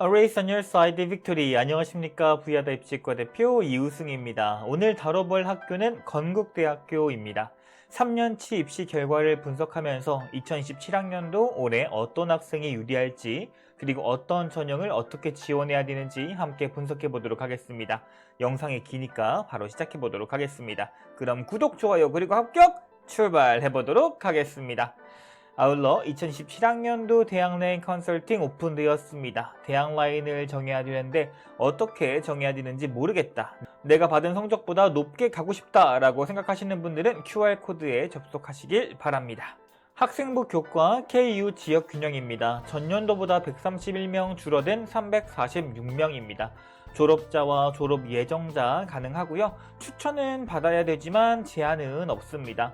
A Race on Your Side Victory. 안녕하십니까. 부야다 입시과 대표 이우승입니다. 오늘 다뤄볼 학교는 건국대학교입니다. 3년치 입시 결과를 분석하면서 2027학년도 올해 어떤 학생이 유리할지, 그리고 어떤 전형을 어떻게 지원해야 되는지 함께 분석해 보도록 하겠습니다. 영상이 기니까 바로 시작해 보도록 하겠습니다. 그럼 구독, 좋아요, 그리고 합격! 출발해 보도록 하겠습니다. 아울러 2017학년도 대학라인 컨설팅 오픈되었습니다. 대학라인을 정해야 되는데 어떻게 정해야 되는지 모르겠다. 내가 받은 성적보다 높게 가고 싶다 라고 생각하시는 분들은 QR코드에 접속하시길 바랍니다. 학생부 교과 KU 지역균형입니다. 전년도보다 131명 줄어든 346명입니다. 졸업자와 졸업 예정자 가능하고요. 추천은 받아야 되지만 제한은 없습니다.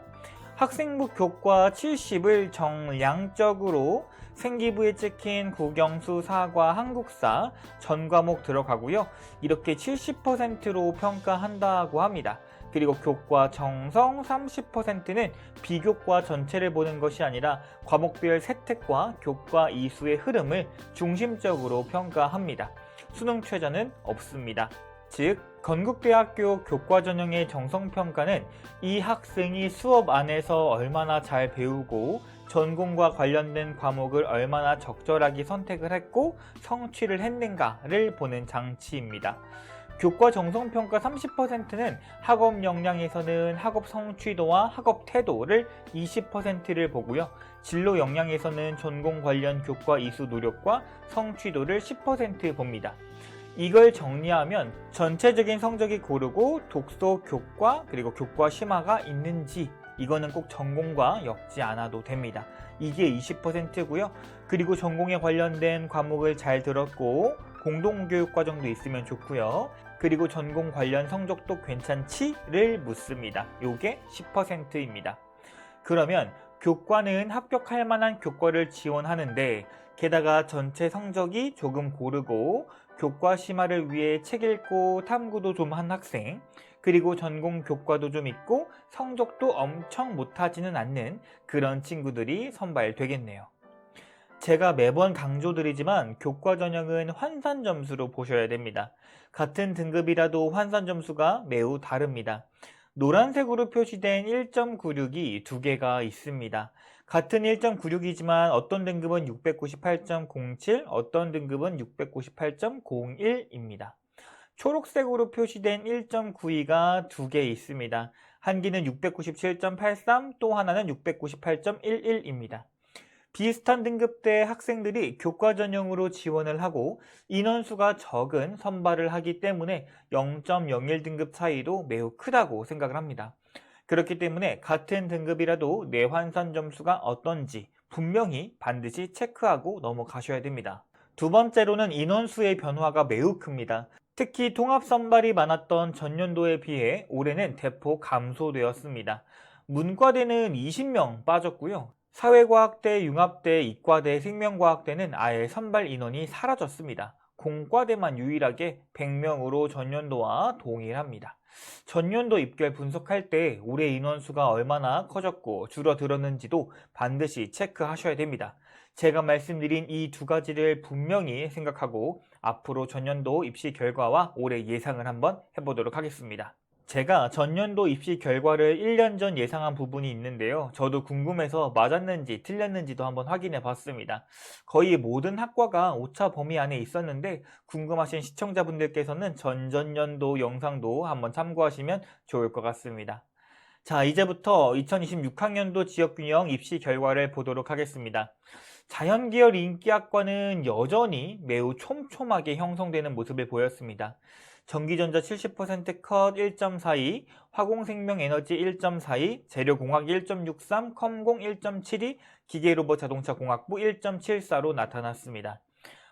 학생부 교과 70을 정량적으로 생기부에 찍힌 국영수, 사과, 한국사 전 과목 들어가고요. 이렇게 70%로 평가한다고 합니다. 그리고 교과 정성 30%는 비교과 전체를 보는 것이 아니라 과목별 세택과 교과 이수의 흐름을 중심적으로 평가합니다. 수능 최저는 없습니다. 즉, 건국대학교 교과전형의 정성평가는 이 학생이 수업 안에서 얼마나 잘 배우고 전공과 관련된 과목을 얼마나 적절하게 선택을 했고 성취를 했는가를 보는 장치입니다. 교과 정성평가 30%는 학업 역량에서는 학업 성취도와 학업 태도를 20%를 보고요. 진로 역량에서는 전공 관련 교과 이수 노력과 성취도를 10% 봅니다. 이걸 정리하면 전체적인 성적이 고르고 독서, 교과, 그리고 교과 심화가 있는지 이거는 꼭 전공과 엮지 않아도 됩니다. 이게 20%고요. 그리고 전공에 관련된 과목을 잘 들었고 공동교육과정도 있으면 좋고요. 그리고 전공 관련 성적도 괜찮지를 묻습니다. 요게 10%입니다. 그러면 교과는 합격할 만한 교과를 지원하는데 게다가 전체 성적이 조금 고르고 교과 심화를 위해 책 읽고 탐구도 좀 한 학생, 그리고 전공 교과도 좀 있고 성적도 엄청 못하지는 않는 그런 친구들이 선발되겠네요. 제가 매번 강조드리지만 교과 전형은 환산 점수로 보셔야 됩니다. 같은 등급이라도 환산 점수가 매우 다릅니다. 노란색으로 표시된 1.96이 두 개가 있습니다. 같은 1.96이지만 어떤 등급은 698.07, 어떤 등급은 698.01입니다. 초록색으로 표시된 1.92가 두 개 있습니다. 한 개는 697.83, 또 하나는 698.11입니다. 비슷한 등급대 학생들이 교과 전형으로 지원을 하고 인원수가 적은 선발을 하기 때문에 0.01등급 차이도 매우 크다고 생각을 합니다. 그렇기 때문에 같은 등급이라도 내 환산 점수가 어떤지 분명히 반드시 체크하고 넘어가셔야 됩니다. 두 번째로는 인원수의 변화가 매우 큽니다. 특히 통합선발이 많았던 전년도에 비해 올해는 대폭 감소되었습니다. 문과대는 20명 빠졌고요. 사회과학대, 융합대, 이과대, 생명과학대는 아예 선발 인원이 사라졌습니다. 공과대만 유일하게 100명으로 전년도와 동일합니다. 전년도 입결 분석할 때 올해 인원수가 얼마나 커졌고 줄어들었는지도 반드시 체크하셔야 됩니다. 제가 말씀드린 이 두 가지를 분명히 생각하고 앞으로 전년도 입시 결과와 올해 예상을 한번 해보도록 하겠습니다. 제가 전년도 입시 결과를 1년 전 예상한 부분이 있는데요. 저도 궁금해서 맞았는지 틀렸는지도 한번 확인해 봤습니다. 거의 모든 학과가 오차 범위 안에 있었는데 궁금하신 시청자분들께서는 전전년도 영상도 한번 참고하시면 좋을 것 같습니다. 자, 이제부터 2026학년도 지역균형 입시 결과를 보도록 하겠습니다. 자연계열 인기학과는 여전히 매우 촘촘하게 형성되는 모습을 보였습니다. 전기전자 70% 컷 1.42, 화공생명에너지 1.42, 재료공학 1.63, 컴공 1.72, 기계로봇 자동차공학부 1.74로 나타났습니다.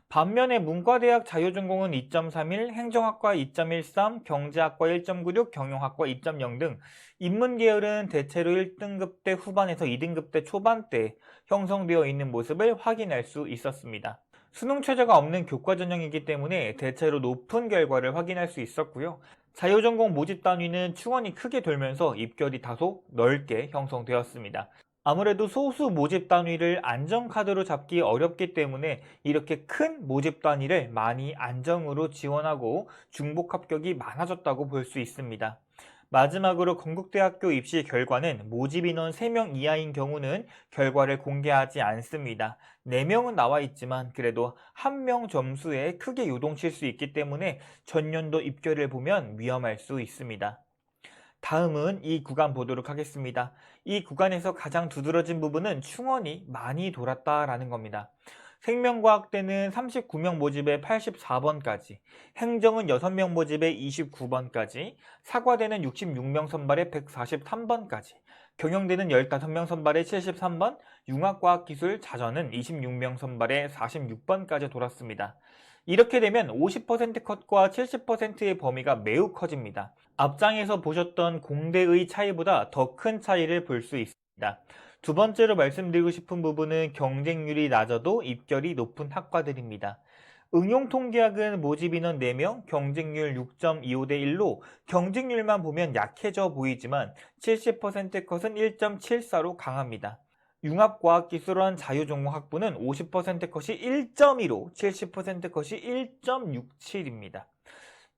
반면에 문과대학 자유전공은 2.31, 행정학과 2.13, 경제학과 1.96, 경영학과 2.0 등 인문계열은 대체로 1등급대 후반에서 2등급대 초반대 형성되어 있는 모습을 확인할 수 있었습니다. 수능 최저가 없는 교과 전형이기 때문에 대체로 높은 결과를 확인할 수 있었고요. 자유전공 모집 단위는 충원이 크게 돌면서 입결이 다소 넓게 형성되었습니다. 아무래도 소수 모집 단위를 안정카드로 잡기 어렵기 때문에 이렇게 큰 모집 단위를 많이 안정으로 지원하고 중복 합격이 많아졌다고 볼 수 있습니다. 마지막으로 건국대학교 입시 결과는 모집 인원 3명 이하인 경우는 결과를 공개하지 않습니다. 4명은 나와 있지만 그래도 1명 점수에 크게 요동칠 수 있기 때문에 전년도 입결을 보면 위험할 수 있습니다. 다음은 이 구간 보도록 하겠습니다. 이 구간에서 가장 두드러진 부분은 충원이 많이 돌았다라는 겁니다. 생명과학대는 39명 모집에 84번까지, 행정은 6명 모집에 29번까지, 사과대는 66명 선발에 143번까지, 경영대는 15명 선발에 73번, 융합과학기술 자전은 26명 선발에 46번까지 돌았습니다. 이렇게 되면 50% 컷과 70%의 범위가 매우 커집니다. 앞장에서 보셨던 공대의 차이보다 더 큰 차이를 볼 수 있습니다. 두 번째로 말씀드리고 싶은 부분은 경쟁률이 낮아도 입결이 높은 학과들입니다. 응용통계학은 모집 인원 4명, 경쟁률 6.25대 1로 경쟁률만 보면 약해져 보이지만 70% 컷은 1.74로 강합니다. 융합과학기술원 자유전공학부는 50% 컷이 1.25, 70% 컷이 1.67입니다.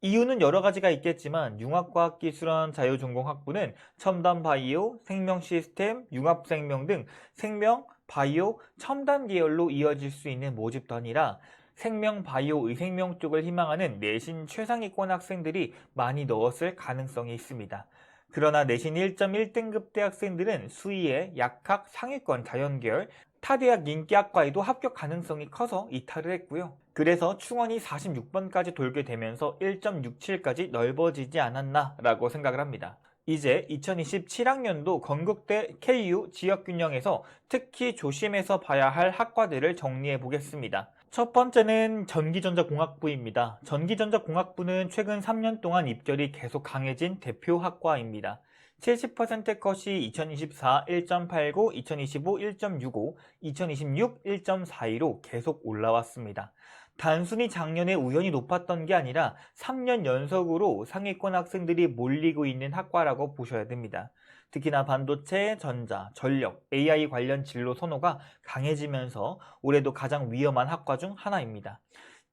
이유는 여러 가지가 있겠지만 융합과학기술원 자유전공학부는 첨단 바이오, 생명시스템, 융합생명 등 생명, 바이오, 첨단 계열로 이어질 수 있는 모집단이라 생명, 바이오, 의생명 쪽을 희망하는 내신 최상위권 학생들이 많이 넣었을 가능성이 있습니다. 그러나 내신 1.1등급 대학생들은 수의에 약학, 상위권 자연계열, 타대학 인기학과에도 합격 가능성이 커서 이탈을 했고요. 그래서 충원이 46번까지 돌게 되면서 1.67까지 넓어지지 않았나 라고 생각을 합니다. 이제 2027학년도 건국대 KU 지역균형에서 특히 조심해서 봐야 할 학과들을 정리해 보겠습니다. 첫 번째는 전기전자공학부입니다. 전기전자공학부는 최근 3년 동안 입결이 계속 강해진 대표 학과입니다. 70% 컷이 2024 1.89, 2025 1.65, 2026 1.42로 계속 올라왔습니다. 단순히 작년에 우연히 높았던 게 아니라 3년 연속으로 상위권 학생들이 몰리고 있는 학과라고 보셔야 됩니다. 특히나 반도체, 전자, 전력, AI 관련 진로 선호가 강해지면서 올해도 가장 위험한 학과 중 하나입니다.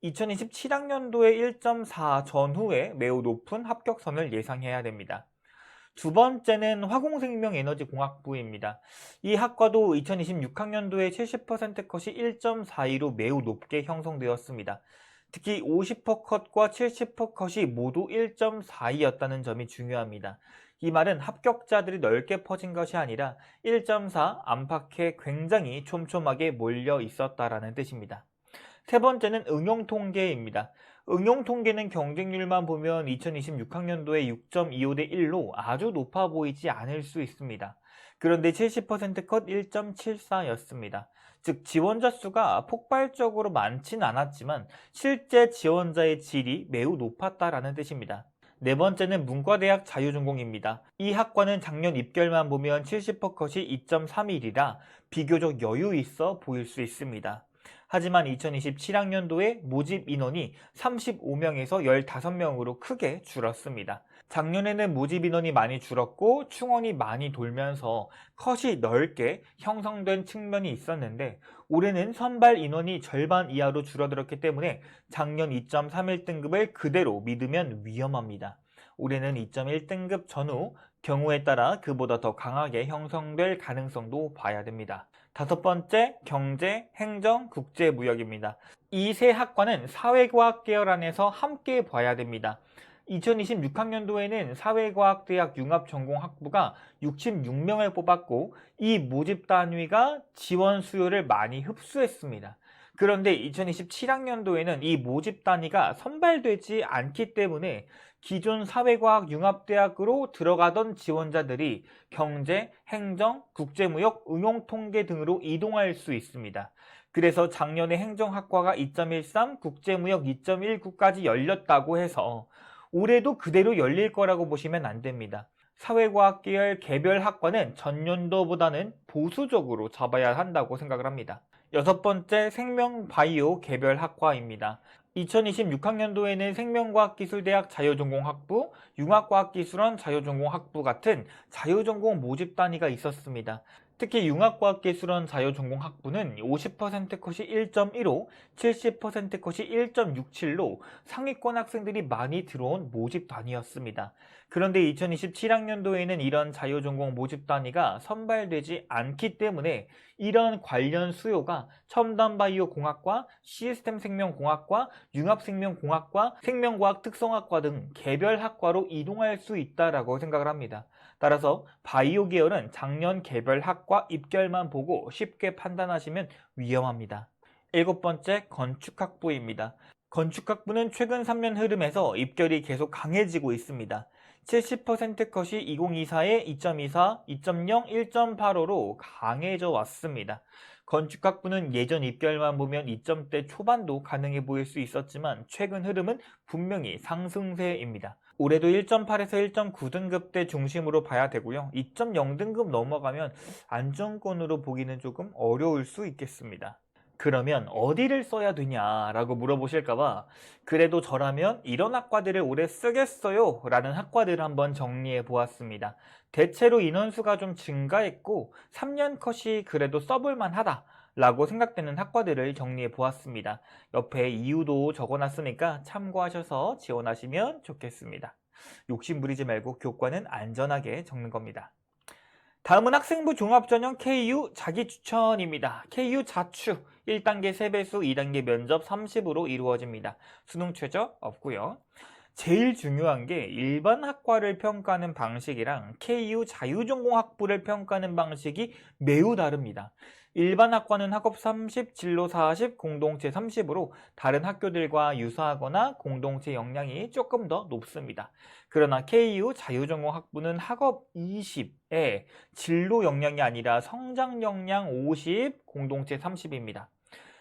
2027학년도에 1.4 전후에 매우 높은 합격선을 예상해야 됩니다. 두 번째는 화공생명에너지공학부입니다. 이 학과도 2026학년도에 70% 컷이 1.42로 매우 높게 형성되었습니다. 특히 50% 컷과 70% 컷이 모두 1.42였다는 점이 중요합니다. 이 말은 합격자들이 넓게 퍼진 것이 아니라 1.4 안팎에 굉장히 촘촘하게 몰려 있었다라는 뜻입니다. 세 번째는 응용통계입니다. 응용통계는 경쟁률만 보면 2026학년도에 6.25대 1로 아주 높아 보이지 않을 수 있습니다. 그런데 70%컷 1.74였습니다. 즉 지원자 수가 폭발적으로 많진 않았지만 실제 지원자의 질이 매우 높았다라는 뜻입니다. 네 번째는 문과대학 자유전공입니다. 이 학과는 작년 입결만 보면 70% 컷이 2.31이라 비교적 여유 있어 보일 수 있습니다. 하지만 2027학년도에 모집 인원이 35명에서 15명으로 크게 줄었습니다. 작년에는 모집 인원이 많이 줄었고 충원이 많이 돌면서 컷이 넓게 형성된 측면이 있었는데 올해는 선발 인원이 절반 이하로 줄어들었기 때문에 작년 2.31등급을 그대로 믿으면 위험합니다. 올해는 2.1등급 전후 경우에 따라 그보다 더 강하게 형성될 가능성도 봐야 됩니다. 다섯 번째, 경제, 행정, 국제무역입니다. 이 세 학과는 사회과학 계열 안에서 함께 봐야 됩니다. 2026학년도에는 사회과학대학 융합전공학부가 66명을 뽑았고 이 모집 단위가 지원 수요를 많이 흡수했습니다. 그런데 2027학년도에는 이 모집 단위가 선발되지 않기 때문에 기존 사회과학 융합대학으로 들어가던 지원자들이 경제, 행정, 국제무역, 응용통계 등으로 이동할 수 있습니다. 그래서 작년에 행정학과가 2.13, 국제무역 2.19까지 열렸다고 해서 올해도 그대로 열릴 거라고 보시면 안 됩니다. 사회과학 계열 개별 학과는 전년도보다는 보수적으로 잡아야 한다고 생각을 합니다. 여섯 번째, 생명바이오 개별 학과입니다. 2026학년도에는 생명과학기술대학 자유전공학부, 융합과학기술원 자유전공학부 같은 자유전공 모집 단위가 있었습니다. 특히 융합과학기술원 자유전공 학부는 50% 컷이 1.15, 70% 컷이 1.67로 상위권 학생들이 많이 들어온 모집 단위였습니다. 그런데 2027학년도에는 이런 자유전공 모집 단위가 선발되지 않기 때문에 이런 관련 수요가 첨단바이오공학과, 시스템생명공학과, 융합생명공학과, 생명과학 특성학과 등 개별 학과로 이동할 수 있다라고 생각을 합니다. 따라서 바이오 계열은 작년 개별 학과 입결만 보고 쉽게 판단하시면 위험합니다. 7번째, 건축학부입니다. 건축학부는 최근 3년 흐름에서 입결이 계속 강해지고 있습니다. 70% 컷이 2024에 2.24, 2.0, 1.85로 강해져 왔습니다. 건축학부는 예전 입결만 보면 2점대 초반도 가능해 보일 수 있었지만 최근 흐름은 분명히 상승세입니다. 올해도 1.8에서 1.9등급대 중심으로 봐야 되고요. 2.0등급 넘어가면 안정권으로 보기는 조금 어려울 수 있겠습니다. 그러면 어디를 써야 되냐라고 물어보실까봐 그래도 저라면 이런 학과들을 올해 쓰겠어요 라는 학과들을 한번 정리해 보았습니다. 대체로 인원수가 좀 증가했고 3년 컷이 그래도 써볼만 하다 라고 생각되는 학과들을 정리해 보았습니다. 옆에 이유도 적어놨으니까 참고하셔서 지원하시면 좋겠습니다. 욕심 부리지 말고 교과는 안전하게 적는 겁니다. 다음은 학생부 종합전형 KU 자기추천입니다. KU 자추 1단계 3배수, 2단계 면접 30으로 이루어집니다. 수능 최저 없고요. 제일 중요한 게 일반 학과를 평가하는 방식이랑 KU 자유전공학부를 평가하는 방식이 매우 다릅니다. 일반 학과는 학업 30, 진로 40, 공동체 30으로 다른 학교들과 유사하거나 공동체 역량이 조금 더 높습니다. 그러나 KU 자유전공학부는 학업 20에 진로 역량이 아니라 성장 역량 50, 공동체 30입니다.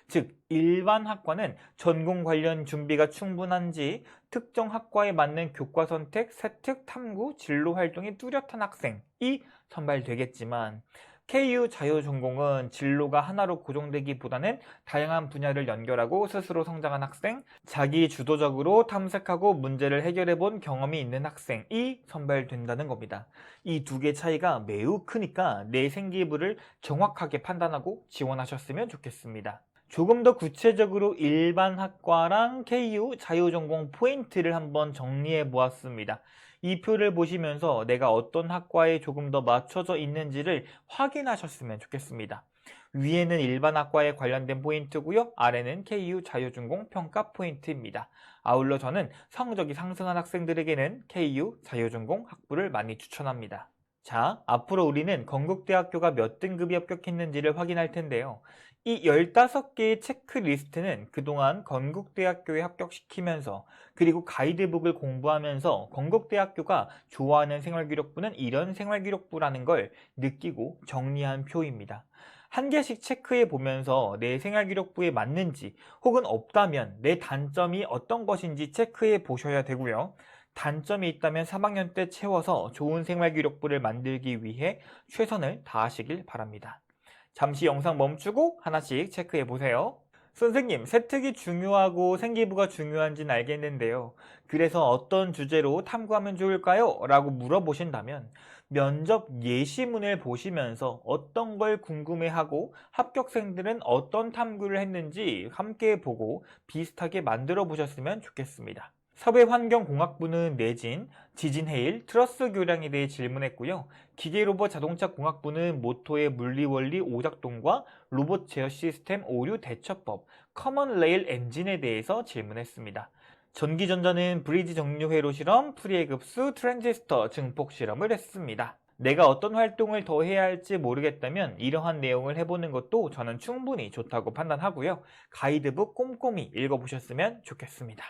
즉 일반 학과는 전공 관련 준비가 충분한지 특정 학과에 맞는 교과 선택, 세특, 탐구, 진로 활동이 뚜렷한 학생이 선발되겠지만 KU 자유전공은 진로가 하나로 고정되기보다는 다양한 분야를 연결하고 스스로 성장한 학생, 자기 주도적으로 탐색하고 문제를 해결해 본 경험이 있는 학생이 선발된다는 겁니다. 이 두 개 차이가 매우 크니까 내 생기부를 정확하게 판단하고 지원하셨으면 좋겠습니다. 조금 더 구체적으로 일반 학과랑 KU 자유전공 포인트를 한번 정리해 보았습니다. 이 표를 보시면서 내가 어떤 학과에 조금 더 맞춰져 있는지를 확인하셨으면 좋겠습니다. 위에는 일반 학과에 관련된 포인트고요. 아래는 KU 자유전공 평가 포인트입니다. 아울러 저는 성적이 상승한 학생들에게는 KU 자유전공 학부를 많이 추천합니다. 자, 앞으로 우리는 건국대학교가 몇 등급이 합격했는지를 확인할 텐데요. 이 15개의 체크리스트는 그동안 건국대학교에 합격시키면서 그리고 가이드북을 공부하면서 건국대학교가 좋아하는 생활기록부는 이런 생활기록부라는 걸 느끼고 정리한 표입니다. 한 개씩 체크해 보면서 내 생활기록부에 맞는지 혹은 없다면 내 단점이 어떤 것인지 체크해 보셔야 되고요. 단점이 있다면 3학년 때 채워서 좋은 생활기록부를 만들기 위해 최선을 다하시길 바랍니다. 잠시 영상 멈추고 하나씩 체크해 보세요. 선생님, 세특이 중요하고 생기부가 중요한지는 알겠는데요. 그래서 어떤 주제로 탐구하면 좋을까요? 라고 물어보신다면 면접 예시문을 보시면서 어떤 걸 궁금해하고 합격생들은 어떤 탐구를 했는지 함께 보고 비슷하게 만들어 보셨으면 좋겠습니다. 사회환경공학부는 내진, 지진해일, 트러스 교량에 대해 질문했고요. 기계로봇 자동차공학부는 모토의 물리원리 오작동과 로봇 제어 시스템 오류 대처법, 커먼 레일 엔진에 대해서 질문했습니다. 전기전자는 브리지 정류 회로 실험, 프리의 급수, 트랜지스터 증폭 실험을 했습니다. 내가 어떤 활동을 더 해야 할지 모르겠다면 이러한 내용을 해보는 것도 저는 충분히 좋다고 판단하고요. 가이드북 꼼꼼히 읽어보셨으면 좋겠습니다.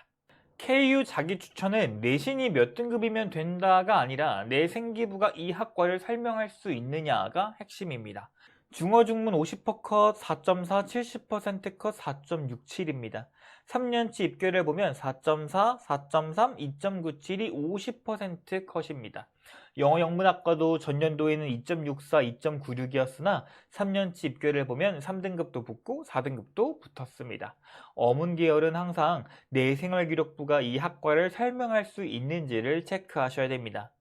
KU 자기추천은 내신이 몇 등급이면 된다가 아니라 내 생기부가 이 학과를 설명할 수 있느냐가 핵심입니다. 중어중문 50% 컷 4.4, 70% 컷 4.67입니다. 3년치 입결을 보면 4.4, 4.3, 2.97이 50% 컷입니다. 영어 영문학과도 전년도에는 2.64, 2.96이었으나 3년치 입결을 보면 3등급도 붙고 4등급도 붙었습니다. 어문 계열은 항상 내 생활기록부가 이 학과를 설명할 수 있는지를 체크하셔야 됩니다.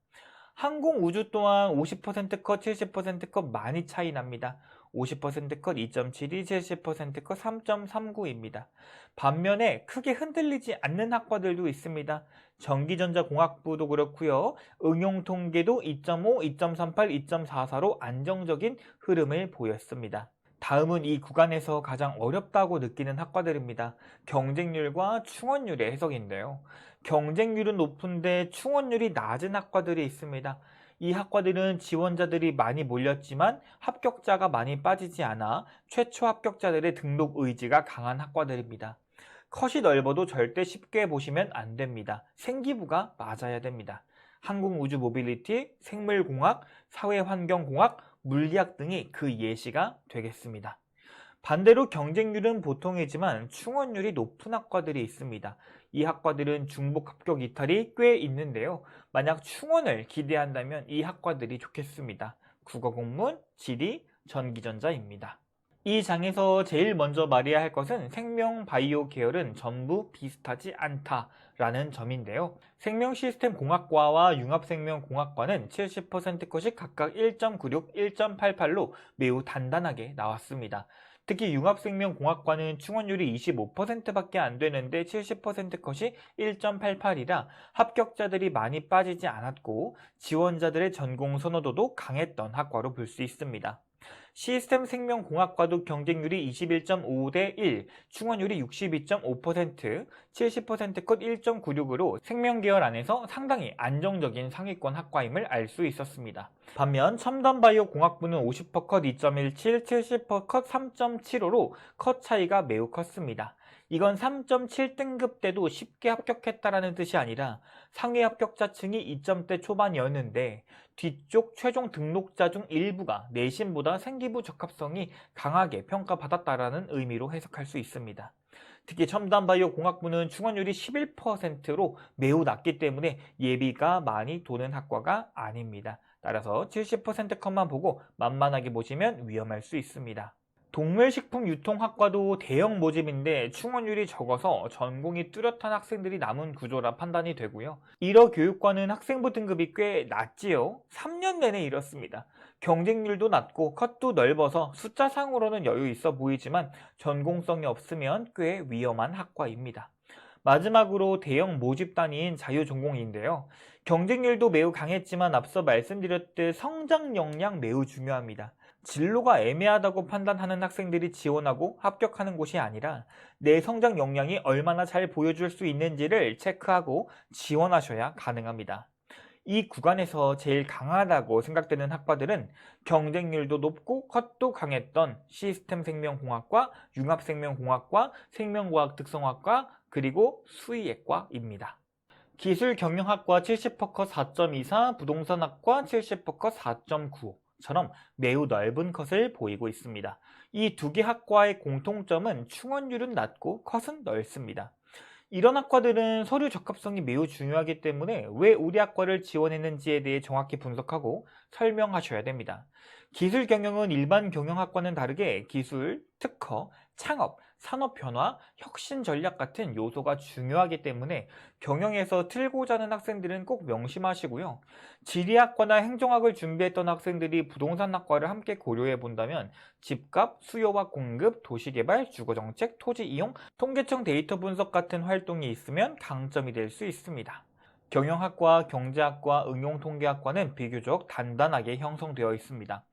항공우주 또한 50%컷, 70%컷 많이 차이 납니다. 50%컷 2.72, 70%컷 3.39입니다. 반면에 크게 흔들리지 않는 학과들도 있습니다. 전기전자공학부도 그렇고요. 응용통계도 2.5, 2.38, 2.44로 안정적인 흐름을 보였습니다. 다음은 이 구간에서 가장 어렵다고 느끼는 학과들입니다. 경쟁률과 충원률의 해석인데요. 경쟁률은 높은데 충원률이 낮은 학과들이 있습니다. 이 학과들은 지원자들이 많이 몰렸지만 합격자가 많이 빠지지 않아 최초 합격자들의 등록 의지가 강한 학과들입니다. 컷이 넓어도 절대 쉽게 보시면 안 됩니다. 생기부가 맞아야 됩니다. 항공우주 모빌리티, 생물공학, 사회환경공학, 물리학 등이 그 예시가 되겠습니다. 반대로 경쟁률은 보통이지만 충원률이 높은 학과들이 있습니다. 이 학과들은 중복 합격 이탈이 꽤 있는데요. 만약 충원을 기대한다면 이 학과들이 좋겠습니다. 국어국문, 지리, 전기전자입니다. 이 장에서 제일 먼저 말해야 할 것은 생명 바이오 계열은 전부 비슷하지 않다라는 점인데요. 생명시스템공학과와 융합생명공학과는 70%컷이 각각 1.96, 1.88로 매우 단단하게 나왔습니다. 특히 융합생명공학과는 충원율이 25%밖에 안 되는데 70%컷이 1.88이라 합격자들이 많이 빠지지 않았고 지원자들의 전공 선호도도 강했던 학과로 볼 수 있습니다. 시스템 생명공학과도 경쟁률이 21.5 대 1, 충원율이 62.5%, 70%컷 1.96으로 생명계열 안에서 상당히 안정적인 상위권 학과임을 알 수 있었습니다. 반면 첨단바이오공학부는 50%컷 2.17, 70%컷 3.75로 컷 차이가 매우 컸습니다. 이건 3.7등급 때도 쉽게 합격했다라는 뜻이 아니라 상위 합격자층이 2점대 초반이었는데 뒤쪽 최종 등록자 중 일부가 내신보다 생기부 적합성이 강하게 평가받았다라는 의미로 해석할 수 있습니다. 특히 첨단바이오 공학부는 충원율이 11%로 매우 낮기 때문에 예비가 많이 도는 학과가 아닙니다. 따라서 70%컷만 보고 만만하게 보시면 위험할 수 있습니다. 동물식품유통학과도 대형 모집인데 충원율이 적어서 전공이 뚜렷한 학생들이 남은 구조라 판단이 되고요. 1호 교육과는 학생부 등급이 꽤 낮지요. 3년 내내 이렇습니다. 경쟁률도 낮고 컷도 넓어서 숫자상으로는 여유 있어 보이지만 전공성이 없으면 꽤 위험한 학과입니다. 마지막으로 대형 모집 단위인 자유전공인데요. 경쟁률도 매우 강했지만 앞서 말씀드렸듯 성장 역량 매우 중요합니다. 진로가 애매하다고 판단하는 학생들이 지원하고 합격하는 곳이 아니라 내 성장 역량이 얼마나 잘 보여줄 수 있는지를 체크하고 지원하셔야 가능합니다. 이 구간에서 제일 강하다고 생각되는 학과들은 경쟁률도 높고 컷도 강했던 시스템 생명공학과, 융합생명공학과, 생명과학 특성학과, 그리고 수의예과입니다. 기술경영학과 70%컷 4.24, 부동산학과 70%컷 4.95처럼 매우 넓은 컷을 보이고 있습니다. 이 두 개 학과의 공통점은 충원율은 낮고 컷은 넓습니다. 이런 학과들은 서류 적합성이 매우 중요하기 때문에 왜 우리 학과를 지원했는지에 대해 정확히 분석하고 설명하셔야 됩니다. 기술 경영은 일반 경영학과는 다르게 기술, 특허, 창업, 산업 변화, 혁신 전략 같은 요소가 중요하기 때문에 경영에서 틀고자 하는 학생들은 꼭 명심하시고요. 지리학과나 행정학을 준비했던 학생들이 부동산학과를 함께 고려해 본다면 집값, 수요와 공급, 도시개발, 주거정책, 토지 이용, 통계청 데이터 분석 같은 활동이 있으면 강점이 될 수 있습니다. 경영학과, 경제학과, 응용통계학과는 비교적 단단하게 형성되어 있습니다.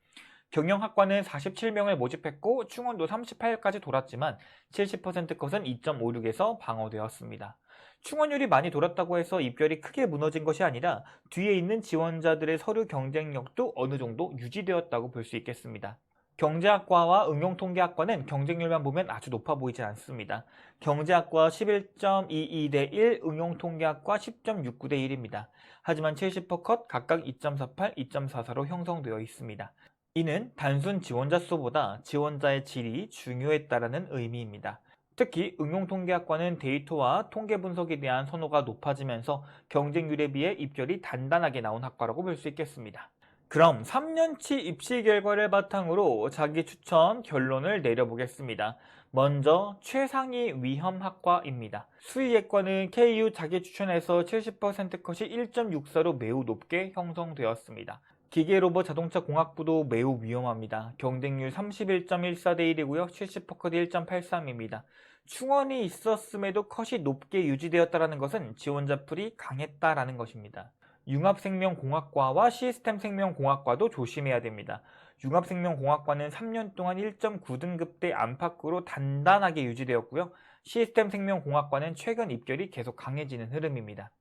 경영학과는 47명을 모집했고 충원도 38까지 돌았지만 70%컷은 2.56에서 방어되었습니다. 충원율이 많이 돌았다고 해서 입결이 크게 무너진 것이 아니라 뒤에 있는 지원자들의 서류 경쟁력도 어느 정도 유지되었다고 볼 수 있겠습니다. 경제학과와 응용통계학과는 경쟁률만 보면 아주 높아 보이진 않습니다. 경제학과 11.22 대 1, 응용통계학과 10.69 대 1입니다. 하지만 70%컷 각각 2.48, 2.44로 형성되어 있습니다. 이는 단순 지원자 수보다 지원자의 질이 중요했다라는 의미입니다. 특히 응용통계학과는 데이터와 통계 분석에 대한 선호가 높아지면서 경쟁률에 비해 입결이 단단하게 나온 학과라고 볼 수 있겠습니다. 그럼 3년치 입시 결과를 바탕으로 자기 추천 결론을 내려보겠습니다. 먼저 최상위 위험학과입니다. 수의예과는 KU 자기추천에서 70% 컷이 1.64로 매우 높게 형성되었습니다. 기계로봇 자동차 공학부도 매우 위험합니다. 경쟁률 31.14대 1이고요. 70%컷 1.83입니다. 충원이 있었음에도 컷이 높게 유지되었다는 것은 지원자 풀이 강했다라는 것입니다. 융합생명공학과와 시스템생명공학과도 조심해야 됩니다. 융합생명공학과는 3년 동안 1.9등급대 안팎으로 단단하게 유지되었고요. 시스템생명공학과는 최근 입결이 계속 강해지는 흐름입니다.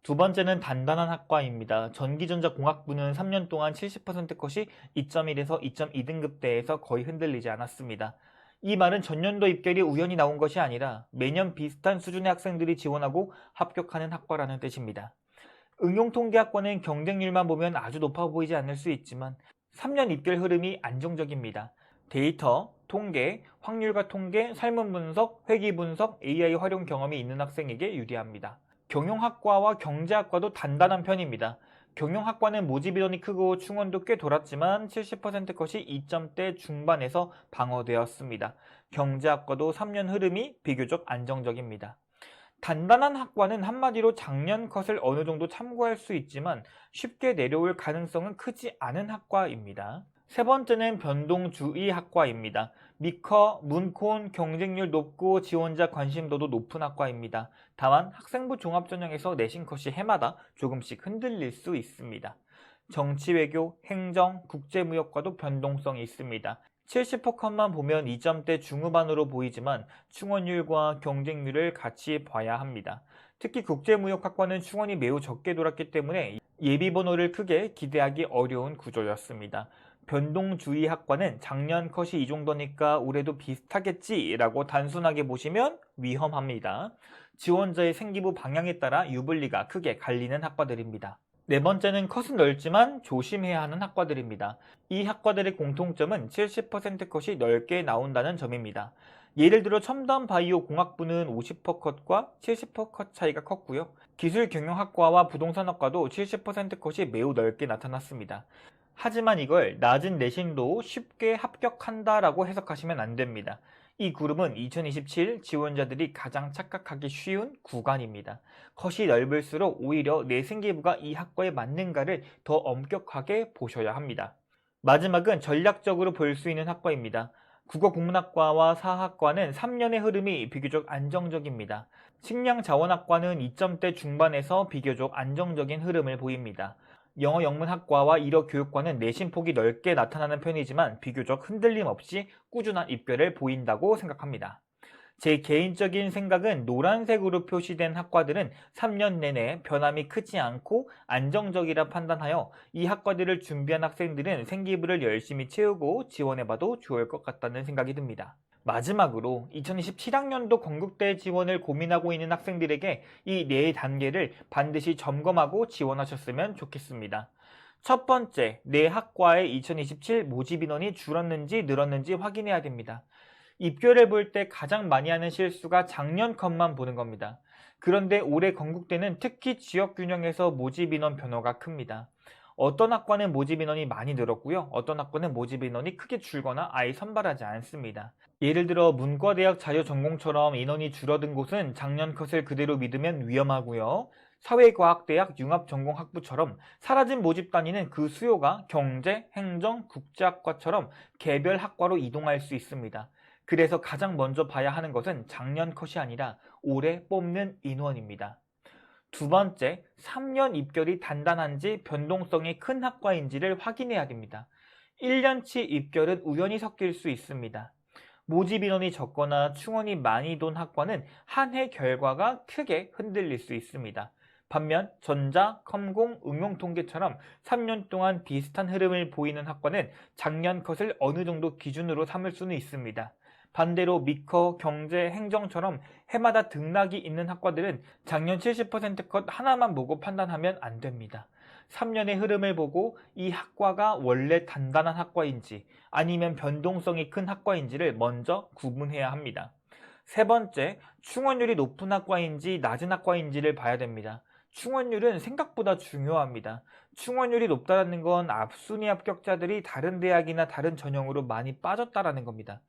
두 번째는 단단한 학과입니다. 전기전자공학부는 3년 동안 70% 컷이 2.1에서 2.2등급대에서 거의 흔들리지 않았습니다. 이 말은 전년도 입결이 우연히 나온 것이 아니라 매년 비슷한 수준의 학생들이 지원하고 합격하는 학과라는 뜻입니다. 응용통계학과는 경쟁률만 보면 아주 높아 보이지 않을 수 있지만 3년 입결 흐름이 안정적입니다. 데이터, 통계, 확률과 통계, 설문 분석, 회계 분석, AI 활용 경험이 있는 학생에게 유리합니다. 경영학과와 경제학과도 단단한 편입니다. 경영학과는 모집 인원이 크고 충원도 꽤 돌았지만 70% 컷이 2점대 중반에서 방어되었습니다. 경제학과도 3년 흐름이 비교적 안정적입니다. 단단한 학과는 한마디로 작년 컷을 어느 정도 참고할 수 있지만 쉽게 내려올 가능성은 크지 않은 학과입니다. 세 번째는 변동주의 학과입니다. 미커, 문콘 경쟁률 높고 지원자 관심도도 높은 학과입니다. 다만 학생부 종합전형에서 내신 컷이 해마다 조금씩 흔들릴 수 있습니다. 정치외교, 행정, 국제무역과도 변동성이 있습니다. 70%컷만 보면 2점대 중후반으로 보이지만 충원율과 경쟁률을 같이 봐야 합니다. 특히 국제무역학과는 충원이 매우 적게 돌았기 때문에 예비번호를 크게 기대하기 어려운 구조였습니다. 변동주의학과는 작년 컷이 이 정도니까 올해도 비슷하겠지라고 단순하게 보시면 위험합니다. 지원자의 생기부 방향에 따라 유불리가 크게 갈리는 학과들입니다. 네 번째는 컷은 넓지만 조심해야 하는 학과들입니다. 이 학과들의 공통점은 70% 컷이 넓게 나온다는 점입니다. 예를 들어 첨단 바이오 공학부는 50% 컷과 70% 컷 차이가 컸고요. 기술경영학과와 부동산학과도 70% 컷이 매우 넓게 나타났습니다. 하지만 이걸 낮은 내신도 쉽게 합격한다라고 해석하시면 안 됩니다. 이 그룹은 2027 지원자들이 가장 착각하기 쉬운 구간입니다. 컷이 넓을수록 오히려 내 생기부가 이 학과에 맞는가를 더 엄격하게 보셔야 합니다. 마지막은 전략적으로 볼 수 있는 학과입니다. 국어국문학과와 사학과는 3년의 흐름이 비교적 안정적입니다. 식량자원학과는 2점대 중반에서 비교적 안정적인 흐름을 보입니다. 영어영문학과와 일어교육과는 내신폭이 넓게 나타나는 편이지만 비교적 흔들림 없이 꾸준한 입결을 보인다고 생각합니다. 제 개인적인 생각은 노란색으로 표시된 학과들은 3년 내내 변함이 크지 않고 안정적이라 판단하여 이 학과들을 준비한 학생들은 생기부를 열심히 채우고 지원해봐도 좋을 것 같다는 생각이 듭니다. 마지막으로 2027학년도 건국대 지원을 고민하고 있는 학생들에게 이 네 단계를 반드시 점검하고 지원하셨으면 좋겠습니다. 첫 번째, 내 학과의 2027 모집 인원이 줄었는지 늘었는지 확인해야 됩니다. 입결을 볼 때 가장 많이 하는 실수가 작년 컷만 보는 겁니다. 그런데 올해 건국대는 특히 지역균형에서 모집 인원 변화가 큽니다. 어떤 학과는 모집 인원이 많이 늘었고요. 어떤 학과는 모집 인원이 크게 줄거나 아예 선발하지 않습니다. 예를 들어 문과대학 자료전공처럼 인원이 줄어든 곳은 작년 컷을 그대로 믿으면 위험하고요. 사회과학대학 융합전공학부처럼 사라진 모집 단위는 그 수요가 경제, 행정, 국제학과처럼 개별 학과로 이동할 수 있습니다. 그래서 가장 먼저 봐야 하는 것은 작년 컷이 아니라 올해 뽑는 인원입니다. 두 번째, 3년 입결이 단단한지 변동성이 큰 학과인지를 확인해야 됩니다. 1년치 입결은 우연히 섞일 수 있습니다. 모집 인원이 적거나 충원이 많이 돈 학과는 한 해 결과가 크게 흔들릴 수 있습니다. 반면 전자, 컴공, 응용통계처럼 3년 동안 비슷한 흐름을 보이는 학과는 작년 컷을 어느 정도 기준으로 삼을 수는 있습니다. 반대로 미커, 경제, 행정처럼 해마다 등락이 있는 학과들은 작년 70%컷 하나만 보고 판단하면 안 됩니다. 3년의 흐름을 보고 이 학과가 원래 단단한 학과인지 아니면 변동성이 큰 학과인지를 먼저 구분해야 합니다. 세 번째, 충원율이 높은 학과인지 낮은 학과인지를 봐야 됩니다. 충원율은 생각보다 중요합니다. 충원율이 높다는 건 앞순위 합격자들이 다른 대학이나 다른 전형으로 많이 빠졌다는 겁니다.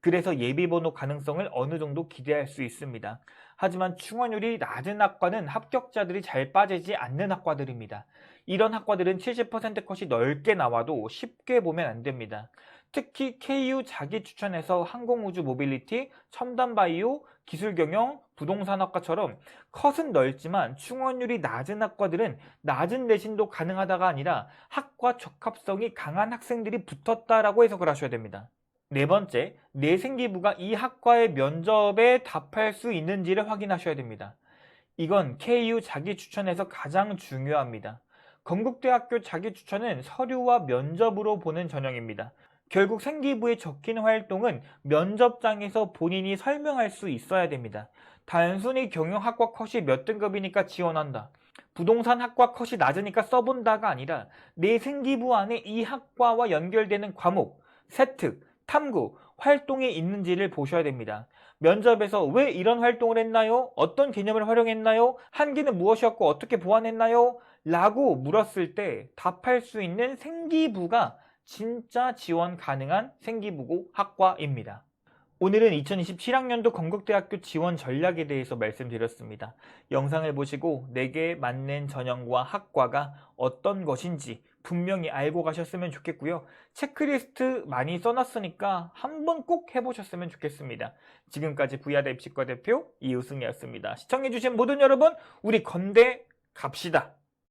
그래서 예비번호 가능성을 어느 정도 기대할 수 있습니다. 하지만 충원율이 낮은 학과는 합격자들이 잘 빠지지 않는 학과들입니다. 이런 학과들은 70% 컷이 넓게 나와도 쉽게 보면 안 됩니다. 특히 KU 자기 추천에서 항공우주 모빌리티, 첨단바이오, 기술경영, 부동산학과처럼 컷은 넓지만 충원율이 낮은 학과들은 낮은 내신도 가능하다가 아니라 학과 적합성이 강한 학생들이 붙었다라고 해석을 하셔야 됩니다. 네 번째, 내생기부가 이 학과의 면접에 답할 수 있는지를 확인하셔야 됩니다. 이건 KU 자기 추천에서 가장 중요합니다. 건국대학교 자기 추천은 서류와 면접으로 보는 전형입니다. 결국 생기부에 적힌 활동은 면접장에서 본인이 설명할 수 있어야 됩니다. 단순히 경영학과 컷이 몇 등급이니까 지원한다. 부동산 학과 컷이 낮으니까 써본다가 아니라 내 생기부 안에 이 학과와 연결되는 과목, 세특, 탐구, 활동이 있는지를 보셔야 됩니다. 면접에서 왜 이런 활동을 했나요? 어떤 개념을 활용했나요? 한계는 무엇이었고 어떻게 보완했나요? 라고 물었을 때 답할 수 있는 생기부가 진짜 지원 가능한 생기부고 학과입니다. 오늘은 2027학년도 건국대학교 지원 전략에 대해서 말씀드렸습니다. 영상을 보시고 내게 맞는 전형과 학과가 어떤 것인지 분명히 알고 가셨으면 좋겠고요. 체크리스트 많이 써놨으니까 한번 꼭 해보셨으면 좋겠습니다. 지금까지 부야대 입시과 대표 이우승이었습니다. 시청해주신 모든 여러분, 우리 건대 갑시다.